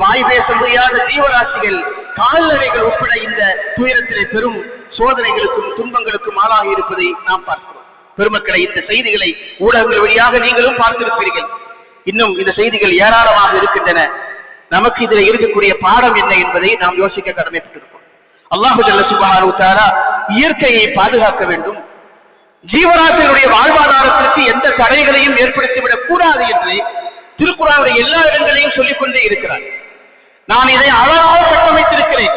வாய் பேச முடியாத ஜீவராசிகள், கால்நடைகள் உட்பட இந்த துயரத்திலே பெரும் சோதனைகளுக்கும் துன்பங்களுக்கும் ஆளாகி இருப்பதை நாம் பார்க்கிறோம். பெருமக்களை, இந்த செய்திகளை ஊடகங்கள் வழியாக நீங்களும் பார்த்திருப்பீர்கள். இன்னும் இந்த செய்திகள் ஏராளமாக இருக்கின்றன. நமக்கு இதில் இருக்கக்கூடிய பாடம் என்ன என்பதை நாம் யோசிக்க கடமைப்பட்டிருக்கிறோம். அல்லாஹு ஜல்ல சுப்ஹானஹு வ தஆலா இயற்கையை பாதுகாக்க வேண்டும், ஜீவராசிகளுடைய வாழ்வாதாரத்திற்கு எந்த தடைகளையும் ஏற்படுத்திவிடக் கூடாது என்று திருக்குர்ஆனுடைய எல்லா இடங்களையும் சொல்லிக் கொண்டே இருக்கிறார். நான் இதை அழகாக கட்டமைத்திருக்கிறேன்.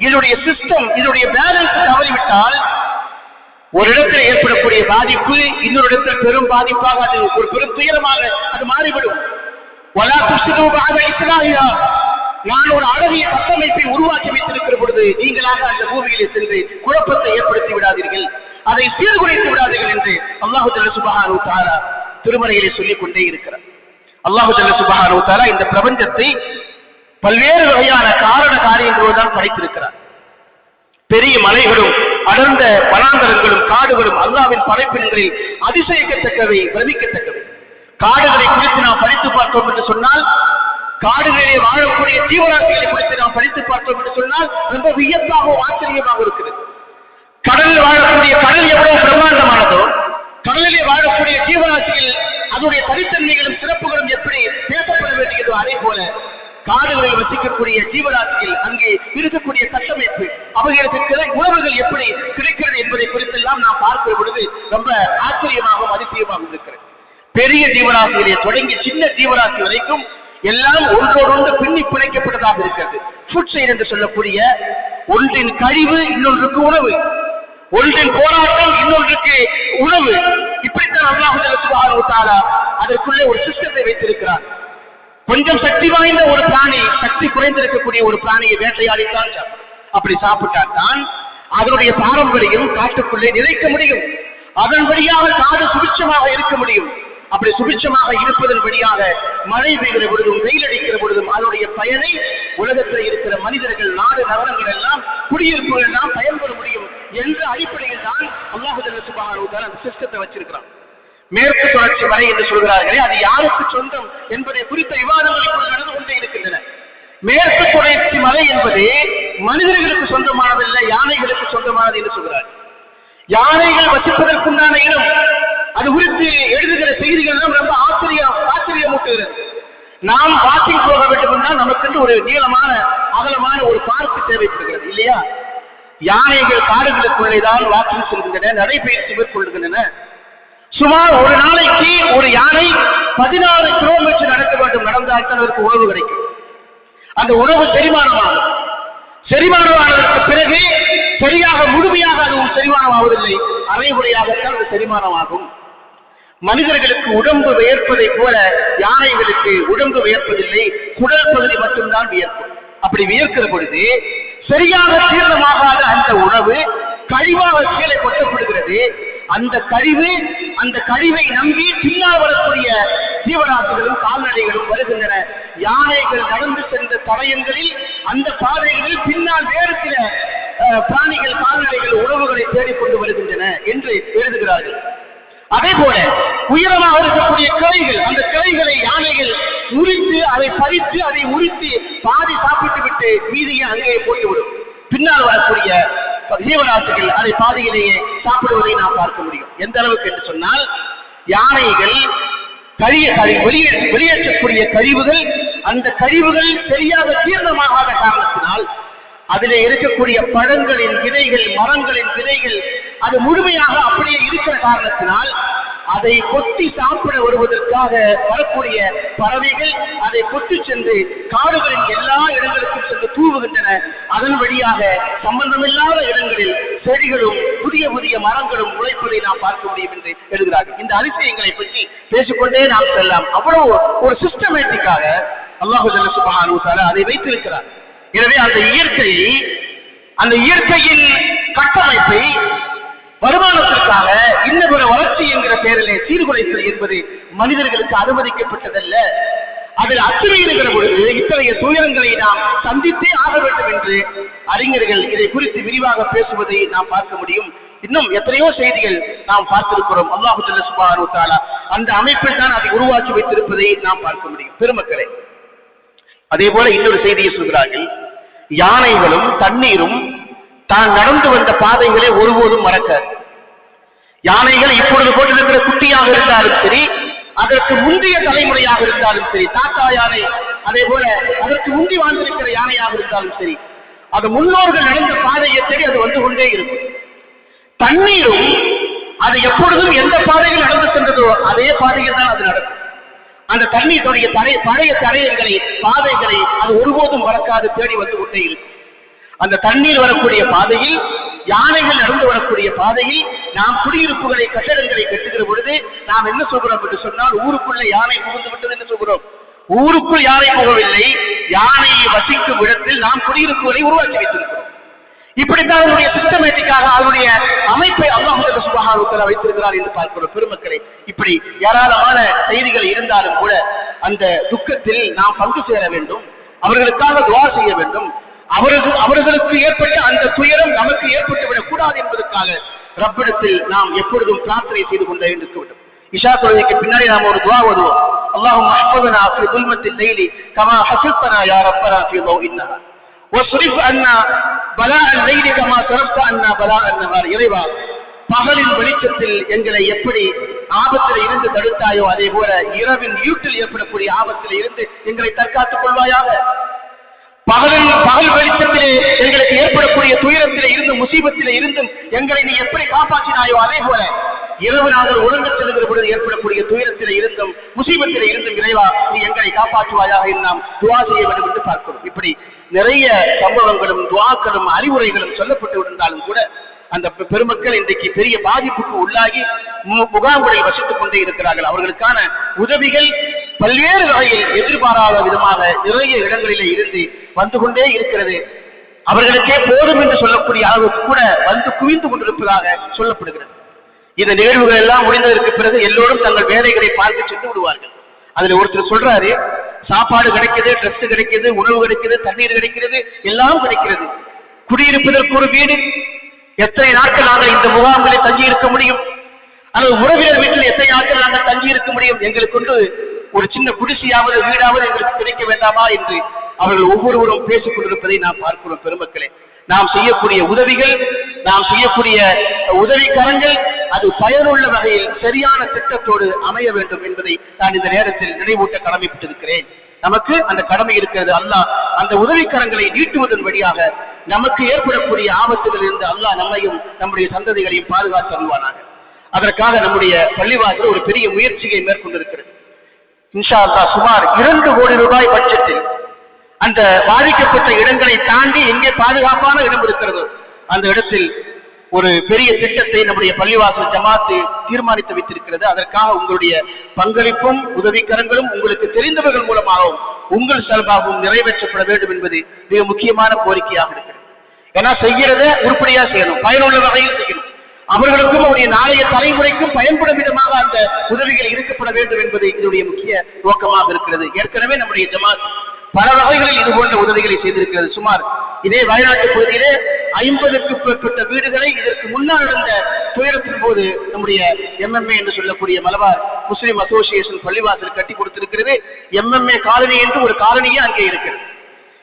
இதனுடைய சிஸ்டம், இதனுடைய பேலன்ஸ் தவறிவிட்டால் ஒரு இடத்தில் ஏற்படக்கூடிய பாதிப்பு இன்னொரு இடத்தில் பெரும் பாதிப்பாக, அது ஒரு பெரும் துயரமாக அது மாறிவிடும். வலா துஃப்ஸிது பஅத இஸ்லாஹிஹா, நான் ஒரு அழகிய கட்டமைப்பை உருவாக்கி வைத்திருக்கிற பொழுது நீங்களாக அந்த பூமியிலே சென்று குழப்பத்தை ஏற்படுத்தி விடாதீர்கள், அதை சீர்குலைத்து விடாதீர்கள் என்று அல்லாஹு ஜல்ல சுப்ஹானஹு வ தஆலா திருமறையிலே சொல்லிக் கொண்டே இருக்கிறார். அல்லாஹு ஜல்ல சுப்ஹானஹு வ தஆலா இந்த பிரபஞ்சத்தை பல்வேறு வகையான காரண காரியங்களோடு தான் படைத்திருக்கிறார். பெரிய மலைகளும் அடர்ந்த வனாந்தரங்களும் காடுகளும் அல்லாஹ்வின் படைப்பினங்களில் அதிசயிக்கத்தக்கவை, பிரமிக்கத்தக்கவை. காடுகளை குறித்து நாம் படித்து பார்த்தோம் என்று சொன்னால், காடுகளிலே வாழக்கூடிய ஜீவராசிகளை குறித்து நாம் படித்து பார்த்தோம் என்று சொன்னால் ரொம்ப வியப்பாகவும் ஆச்சரியமாக இருக்கிறது. கடலில் வாழக்கூடிய கடல் எவ்வளவு பிரம்மாண்டமானதோ, கடலிலே வாழக்கூடிய ஜீவராசிகள் அதனுடைய தனித்தன்மைகளும் சிறப்புகளும் எப்படி பேசப்பட வேண்டியதோ அதே போல காடுகளில் வசிக்கக்கூடிய ஜீவராசிகள், அங்கே இருக்கக்கூடிய கட்டமைப்பு, அவைகளுக்கு உணவுகள் எப்படி கிடைக்கிறது என்பதை குறித்தெல்லாம் நாம் பார்க்கிற பொழுது ரொம்ப ஆச்சரியமாகவும் அதிசயமாகவும் இருக்கிறது. பெரிய ஜீவராசிகளை தொடங்கி சின்ன ஜீவராசி வரைக்கும் எல்லாம் ஒன்றோடொன்று பின்னி பிணைக்கப்பட்டதாக இருக்கிறது. ஃபுட் செயின் என்று சொல்லக்கூடிய ஒன்றின் கழிவு இன்னொன்றுக்கு உணவு, ஒன்றின் போராட்டம் இன்னொன்றுக்கு உணவு. இப்படித்தான் அல்லாஹ் சுப்ஹானஹு வ தஆலா அதற்குள்ளே ஒரு சிஸ்டத்தை வைத்திருக்கிறார். கொஞ்சம் சக்தி வாய்ந்த ஒரு பிராணி, சக்தி குறைந்திருக்கக்கூடிய ஒரு பிராணியை வேட்டையாடித்தான் அப்படி சாப்பிட்டால் தான் அதனுடைய பாரம்பரியம் காட்டுக்குள்ளே நிலைக்க முடியும். அதன் வழியாக காடு சுபிட்சமாக இருக்க முடியும். அப்படி சுபிட்சமாக இருப்பதன் வழியாக மழை பெய்கிற பொழுதும் வெயில் அடிக்கிற பொழுதும் அதனுடைய பயனை உலகத்தில் இருக்கிற மனிதர்கள், நாடு நகரங்கள் எல்லாம், குடியிருப்புகள் எல்லாம் பயன்பெற முடியும் என்ற அடிப்படையில் தான் அல்லாஹ் ஜல்ல சுப்ஹானஹு வ தஆலா அந்த சிஸ்டத்தை வச்சிருக்கிறான். மேற்கு தொடர்ச்சி மலை என்று சொல்கிறார்களே, அது யாருக்கு சொந்தம் என்பதை குறித்த விவாதங்கள் இப்பொழுது நடந்து கொண்டே இருக்கின்றன. மேற்கு தொடர்ச்சி மலை என்பது மனிதர்களுக்கு சொந்தமானதல்ல, யானைகளுக்கு சொந்தமானது என்று சொல்கிறார்கள். யானைகள் வசிப்பதற்குண்டான இடம், அது குறித்து எழுதுகிற செய்திகள் எல்லாம் ரொம்ப ஆச்சரியமூட்டுகிறது. நாம் வாக்கிங் போக வேண்டும் என்றால் நமக்கு ஒரு நீளமான அகலமான ஒரு பார்க் தேவைப்படுகிறது இல்லையா? யானைகள் காடுகளுக்குள்ளேதான் வாக்கிங் செல்கின்றன, நடைபயிற்சி மேற்கொள்கின்றன. சுமார் ஒரு நாளைக்கு ஒரு யானை 16 கிலோமீட்டர் நடக்க வேண்டும். நடந்தால்தான் அதற்கு உணவு கிடைக்கும். அந்த உணவு செரிமானமாகும். செரிமானமானதற்கு பிறகு சரியாக முழுமையாக அதுவும் செரிமானம் ஆவதில்லை, அரைமுறையாகத்தான் அது செரிமானமாகும். மனிதர்களுக்கு உடம்பு வியர்ப்பதை போல யானைகளுக்கு உடம்பு வியர்ப்பதில்லை, குடல் பகுதி மட்டும்தான் வியர்க்கும். அப்படி வியர்க்கிற பொழுது சரியாக ஜீரணமாகாத அந்த உணவு கழிவாக கீழே கொட்டப்படுகிறது. அந்த கழிவை நம்பி பின்னால் வரக்கூடிய ஜீவராசிகளும் கால்நடைகளும் வருகின்றன. யானைகள் நடந்து சென்ற தடயங்களில் அந்த பாதைகளில் பின்னால் வேறு சில பிராணிகள் கால்நடைகள் உணவுகளை தேடிக்கொண்டு வருகின்றன என்று எழுதுகிறார்கள். அதே போல உயரமாக இருக்கக்கூடிய கிளைகள், அந்த கிளைகளை யானைகள் உரித்து அதை பறித்து அதை உரித்து பாதி சாப்பிட்டு விட்டு மீதியை அங்கேயே போட்டுவிடும். பின்னால் வரக்கூடிய ஜீவராசிகள் அதை பாதியிலேயே சாப்பிடுவதை நாம் பார்க்க முடியும். எந்த அளவுக்கு என்று சொன்னால், யானைகள் வெளியேற்றக்கூடிய கழிவுகள், அந்த கழிவுகள் சரியாக ஜீரணமாகாத காரணத்தினால் அதிலே இருக்கக்கூடிய பழங்களின் விதைகள், மரங்களின் விதைகள் அது முழுமையாக அப்படியே இருக்கிற காரணத்தினால் அதை கொத்தி சாப்பிட வருவதற்காக வரக்கூடிய பறவைகள் அதை கொத்தி சென்று காடுகளின் எல்லா இடங்களுக்கும் சென்று தூவுகின்றன. அதன் வழியாக சம்பந்தமில்லாத இடங்களில் செடிகளும் புதிய புதிய மரங்களும் உழைப்பதை நாம் பார்க்க முடியும் என்று எழுதுகிறார்கள். இந்த அதிசயங்களை பற்றி பேசிக்கொண்டே நாம் செல்லலாம். அவ்வளவு ஒரு சிஸ்டமேட்டிக்காக அல்லாஹ் சுப்ஹானஹு வ தஆலா அதை வைத்திருக்கிறார். எனவே அந்த இயற்கையின் கட்டமைப்பை வருமானத்திற்காக இன்னொரு வளர்ச்சி என்கிற பெயரிலே சீர்குலைத்தல் என்பது மனிதர்களுக்கு அனுமதிக்கப்பட்டதல்ல. அதில் அத்துமீறுகிற பொழுது இத்தகைய துயரங்களை நாம் சந்தித்தே ஆக வேண்டும் என்று அறிஞர்கள் இதை குறித்து விரிவாக பேசுவதை நாம் பார்க்க முடியும். இன்னும் எத்தனையோ செய்திகள் நாம் பார்த்திருக்கிறோம். அல்லாஹ் சுப்ஹானஹு வ தஆலா அந்த அமைப்பில் தான் அதை உருவாக்கி வைத்திருப்பதை நாம் பார்க்க முடியும். பெருமக்களே, அதே போல இன்னொரு செய்தியை சொல்கிறார்கள். யானைகளும் தண்ணீரும் தான் நடந்து வந்த பாதைகளை ஒருபோதும் மறக்காது. யானைகள் இப்பொழுது போட்டிருக்கிற குட்டியாக இருந்தாலும் சரி, அதற்கு முந்தைய தலைமுறையாக இருந்தாலும் சரி, தாத்தா யானை, அதே போல அதற்கு முந்தி வாழ்ந்திருக்கிற யானையாக இருந்தாலும் சரி, அது முன்னோர்கள் நடந்த பாதையை தேடி அது வந்து கொண்டே இருக்கும். தண்ணீரும் அது எப்பொழுதும் எந்த பாதையில் நடந்து சென்றதோ அதே பாதையில் தான் அது நடக்கும். அந்த தண்ணீருடைய பழைய தடயங்களை, பாதைகளை அது ஒருபோதும் மறக்காது தேடி வந்து கொண்டே இருக்கும். அந்த தண்ணீர் வரக்கூடிய பாதையில், யானைகள் நடந்து வரக்கூடிய பாதையில் நாம் குடியிருப்புகளை, கட்டடங்களை கட்டுகிற பொழுது நாம் என்ன சொல்கிறோம் என்று சொன்னால், ஊருக்குள்ள யானை புகுந்து விட்டது என்று சொல்கிறோம். ஊருக்குள் யானை புகவில்லை, யானையை வசிக்கும் இடத்தில் நாம் குடியிருப்புகளை உருவாக்கி வைத்திருக்கிறோம். இப்படித்தான் அவருடைய சிஸ்டமேட்டிக்காக அவருடைய அமைப்பை அல்லாஹ் சுப்ஹானஹு வ தஆலா வைத்திருக்கிறார் என்று பார்க்கிறோம். பெருமக்களே, இப்படி ஏராளமான செய்திகள் இருந்தாலும் கூட அந்த துக்கத்தில் நாம் பங்கு சேர வேண்டும், அவர்களுக்காக துஆ செய்ய வேண்டும். அவர்களுக்கு ஏற்பட்ட அந்த துயரம் நமக்கு ஏற்பட்டுவிடக் கூடாது என்பதற்காக ரப்பிடத்தில் நாம் எப்பொழுதும் பிரார்த்தனை செய்து கொண்டே இருக்க வேண்டும். இஷா தொழுகைக்கு பின்னாடி நாம் ஒரு துஆ ஓதுவோம். அல்லாஹும்ம அஹ்ஃபத்னா ஃபீ ظுல்மத்தில் லைலி கமா ஹஃபித்னா யா ரப்பனா ஃபீ ضوء وصرف عنا بلاء الليل كما صرفت عنا بلاء النهار. இறைவா, பகலின் வெளிச்சத்தில் எங்களை எப்படி ஆபத்தில் இருந்து தடுத்தாயோ அதே போல இரவின் இருட்டில் ஏற்படக்கூடிய ஆபத்தில் இருந்து எங்களை தற்காத்துக் கொள்வாயாக. பகல் வெளிச்சத்திலே எங்களுக்கு ஏற்படக்கூடிய துயரத்திலே இருந்து, முசீபத்திலே இருந்தும் எங்களை நீ எப்படி காப்பாற்றினாயோ அதே போல இரவு நாங்கள் ஒழுங்கு செல்கிற பொழுது ஏற்படக்கூடிய துயரத்திலே இருந்தும், முசீபத்திலே இருந்தும் இறைவா நீ எங்களை காப்பாற்றுவாயாக என்று நாம் துஆ செய்ய வேண்டும் என்று பார்க்கிறோம். இப்படி நிறைய சம்பவங்களும் துஆக்களும் அறிவுரைகளும் சொல்லப்பட்டு இருந்தாலும் கூட அந்த பெருமக்கள் இன்றைக்கு பெரிய பாதிப்புக்கு உள்ளாகி முகாம்களில் வசித்துக் கொண்டே இருக்கிறார்கள். அவர்களுக்கான உதவிகள் பல்வேறு வகையில் எதிர்பாராத விதமாக நிறைய இடங்களிலே இருந்து வந்து கொண்டே இருக்கிறது. அவர்களுக்கே போதும் என்று சொல்லக்கூடிய அளவுக்கு கூட வந்து குவிந்து கொண்டிருப்பதாக சொல்லப்படுகிறது. இந்த நிகழ்வுகள் எல்லாம் முடிந்ததற்கு பிறகு எல்லோரும் தங்கள் வேலைகளை பார்த்து சென்று விடுவார்கள். அதுல ஒருத்தர் சொல்றாரு, சாப்பாடு கிடைக்கிறது, ட்ரெஸ் கிடைக்கிறது, உணவு கிடைக்கிறது, தண்ணீர் கிடைக்கிறது, எல்லாம் கிடைக்கிறது. குடியிருப்பதற்கு ஒரு வீடு, எத்தனை நாட்கள் நாங்கள் இந்த முகாம்களில் தங்கி இருக்க முடியும்? அல்லது உறவினர் வீட்டில் எத்தனை நாட்கள் நாங்கள் தங்கி இருக்க முடியும்? எங்களுக்கு ஒரு சின்ன குடிசையாவது வீடாவது எங்களுக்கு கிடைக்க வேண்டாமா என்று அவர்கள் ஒவ்வொருவரும் பேசிக் கொண்டிருப்பதை நாம் பார்க்கிறோம். பெருமக்களே, நாம் செய்யக்கூடிய உதவிகள், நாம் செய்யக்கூடிய உதவிக்கரங்கள் அது பயனுள்ள வகையில் சரியான திட்டத்தோடு அமைய வேண்டும் என்பதை நான் இந்த நேரத்தில் நினைவூட்ட கடமைப்பட்டிருக்கிறேன். நமக்கு அந்த கடமை இருக்கிறது. அல்லாஹ் அந்த உதவிக்கரங்களை நீட்டுவதன் வழியாக நமக்கு ஏற்படக்கூடிய ஆபத்துகளில் இருந்து அல்லாஹ் நம்மையும் நம்முடைய சந்ததிகளையும் பாதுகாத்து வருவானாக. அதற்காக நம்முடைய பள்ளிவாசல் ஒரு பெரிய முயற்சியை மேற்கொண்டிருக்கிறது. இன்ஷா அல்லாஹ் சுமார் 2 கோடி ரூபாய் பட்ஜெட்டில் அந்த பாதிக்கப்பட்ட இடங்களை தாண்டி எங்கே பாதுகாப்பான இடம் இருக்கிறதோ அந்த இடத்தில் ஒரு பெரிய திட்டத்தை நம்முடைய பள்ளிவாசல் ஜமாத்து தீர்மானித்து வைத்திருக்கிறது. அதற்காக உங்களுடைய பங்களிப்பும் உதவிக்கரங்களும் உங்களுக்கு தெரிந்தவர்கள் மூலமாகவும் உங்கள் சார்பாகவும் நிறைவேற்றப்பட வேண்டும் என்பது மிக முக்கியமான கோரிக்கையாக இருக்கிறது. ஏன்னா செய்கிறத உருப்படியா செய்யணும், பயனுள்ள வகையில் செய்யணும், அவர்களுக்கும் அவருடைய நாளைய தலைமுறைக்கும் பயன்படும் விதமாக அந்த உதவிகள் இருக்கப்பட வேண்டும் என்பது இதனுடைய முக்கிய நோக்கமாக இருக்கிறது. ஏற்கனவே நம்முடைய ஜமாத் பல வகைகளில் இது போன்ற உதவிகளை செய்திருக்கிறது. சுமார் இதே வயநாட்டு பகுதியிலே 50க்கும் மேற்பட்ட வீடுகளை இதற்கு முன்னால் நடந்த துயரத்தின் போது நம்முடைய MMA என்று சொல்லக்கூடிய மலபார் முஸ்லிம் அசோசியேஷன் பள்ளிவாசல் கட்டி கொடுத்திருக்கிறது. MMA காலனி என்று ஒரு காலனியே அங்கே இருக்கிறது.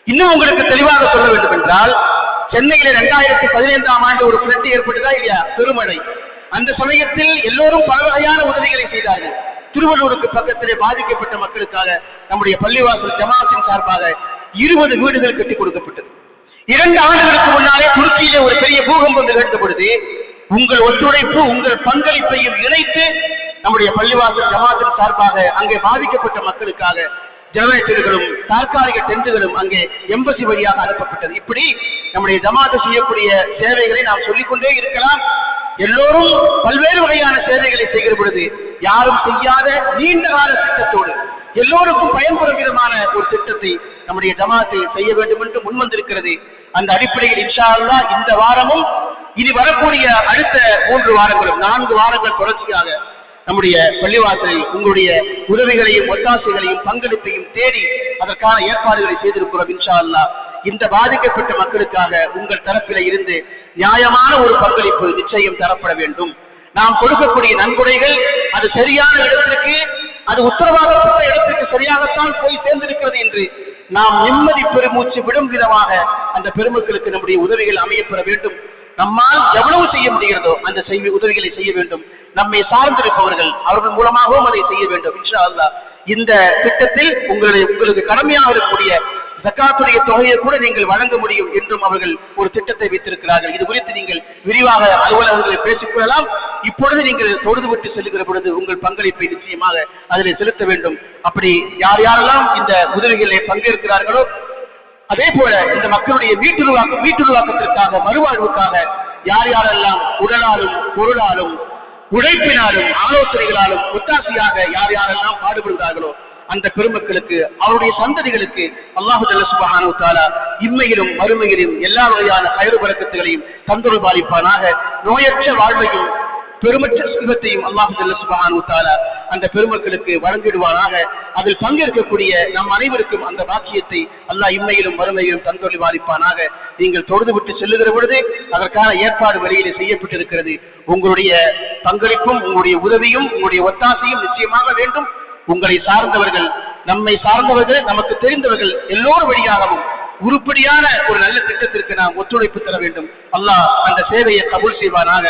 இன்னும் உங்களுக்கு தெளிவாக சொல்ல வேண்டும் என்றால், சென்னையில 2015ஆம் ஆண்டு ஒரு ஃபிளட் ஏற்பட்டதா இல்லையா, பெருமழை. அந்த சமயத்தில் எல்லோரும் பல வகையான உதவிகளை செய்தார்கள். திருவள்ளூருக்கு பக்கத்திலே பாதிக்கப்பட்ட மக்களுக்காக நம்முடைய பள்ளிவாசல் ஜமாத்தின் சார்பாக 20 வீடுகள் கட்டிக் கொடுக்கப்பட்டது. 2 ஆண்டுகளுக்கு முன்னாலே துருக்கியிலே ஒரு பெரிய பூகம்பம் நிகழ்ந்த பொழுது உங்கள் ஒத்துழைப்பு உங்கள் பங்களிப்பையும் இணைத்து நம்முடைய பள்ளிவாசல் ஜமாத்தின் சார்பாக அங்கே பாதிக்கப்பட்ட மக்களுக்காக ஜெனரேட்டர்களும் தற்காலிக டென்ட்டுகளும் அங்கே எம்பசி வழியாக அனுப்பப்பட்டது. இப்படி நம்முடைய ஜமாத்து செய்யக்கூடிய சேவைகளை நாம் சொல்லிக்கொண்டே இருக்கலாம். எல்லோரும் பல்வேறு வகையான சேவைகளை செய்கிற பொழுது யாரும் செய்யாத நீண்ட கால திட்டத்தோடு எல்லோருக்கும் பயன்படும் விதமான ஒரு திட்டத்தை நம்முடைய ஜமாத்து செய்ய வேண்டும் என்று முன்வந்திருக்கிறது. அந்த அடிப்படையில் இன்ஷா அல்லாஹ் இந்த வாரமும் இனி வரக்கூடிய அடுத்த 3 வாரங்களும் 4 வாரங்கள் தொடர்ச்சியாக நம்முடைய பள்ளிவாசலில் உங்களுடைய உதவிகளையும் ஒத்தாசைகளையும் பங்களிப்பையும் தேடி அதற்கான ஏற்பாடுகளை செய்திருக்கிறோம். இன்ஷா அல்லாஹ் இந்த பாதிக்கப்பட்ட மக்களுக்காக உங்கள் தரப்பில இருந்து நியாயமான ஒரு பங்களிப்பு நிச்சயம் தரப்பட வேண்டும். நாம் கொடுக்கக்கூடிய நன்கொடைகள் அது சரியான இடத்திற்கு, அது உத்தரவாதப்பட்ட இடத்திற்கு சரியாகத்தான் போய் சேர்ந்திருக்கிறது என்று நாம் நிம்மதி பெருமூச்சு விடும் விதமாக அந்த பெருமக்களுக்கு நம்முடைய உதவிகள் அமையப்பெற வேண்டும். நம்மால் எவ்வளவு செய்ய முடிகிறதோ அந்த உதவிகளை செய்ய வேண்டும். நம்மை சார்ந்திருப்பவர்கள் அவர்கள் மூலமாகவும் அதை செய்ய வேண்டும். இன்ஷா அல்லாஹ் இந்த திட்டத்தில் உங்களுக்கு கடமையாக இருக்கக்கூடிய ஜக்காத்துடைய தொகையை கூட நீங்கள் வழங்க முடியும் என்றும் அவர்கள் ஒரு திட்டத்தை வைத்திருக்கிறார்கள். இது குறித்து நீங்கள் விரிவாக அலுவலகங்களை பேசிக்கொள்ளலாம். இப்பொழுது நீங்கள் தொழுது விட்டு செல்லுகிற பொழுது உங்கள் பங்களிப்பை நிச்சயமாக அதில் செலுத்த வேண்டும். அப்படி யார் யாரெல்லாம் இந்த உதவிகளை பங்கேற்கிறார்களோ அதே போல இந்த மக்களுடைய வீட்டுருவாக்கத்திற்காக மறுவாழ்வுக்காக யார் யாரெல்லாம் உடலாலும் பொருளாலும் உழைப்பினாலும் ஆலோசனைகளாலும் ஒத்தாசையாக யார் யாரெல்லாம் பாடுபடுகிறார்களோ அந்த பெருமக்களுக்கு அவருடைய சந்ததிகளுக்கு அல்லாஹு ஜல்ல சுப்ஹானஹு வ தஆலா இம்மையிலும் மறுமையிலும் எல்லா வகையான கயிறு பரக்கத்துகளையும் தந்தொரு பாலிப்பானாக. நோயற்ற வாழ்வையும் பெருமற்ற சுகத்தையும் அல்லாஹு ஜல்ல சுப்ஹானஹு வ தஆலா அந்த பெருமக்களுக்கு வழங்கிடுவானாக. அதில் பங்கேற்கக்கூடிய நம் அனைவருக்கும் அந்த பாக்கியத்தை அல்லாஹ் இம்மையிலும் மறுமையிலும் தந்தொரு பாலிப்பானாக. நீங்கள் தொழுது விட்டு செல்லுகிற பொழுது அதற்கான ஏற்பாடு வழியிலே செய்யப்பட்டிருக்கிறது. உங்களுடைய பங்களிப்பும் உங்களுடைய உதவியும் உங்களுடைய ஒத்தாசையும் நிச்சயமாக வேண்டும். உங்களை சார்ந்தவர்கள், நம்மை சார்ந்தவர்கள், நமக்கு தெரிந்தவர்கள் எல்லோரும் வழியாகவும் உருப்படியான ஒரு நல்ல திட்டத்திற்கு நாம் ஒத்துழைப்பு தர வேண்டும். அல்லாஹ் அந்த சேவையை கபூல் செய்வானாக.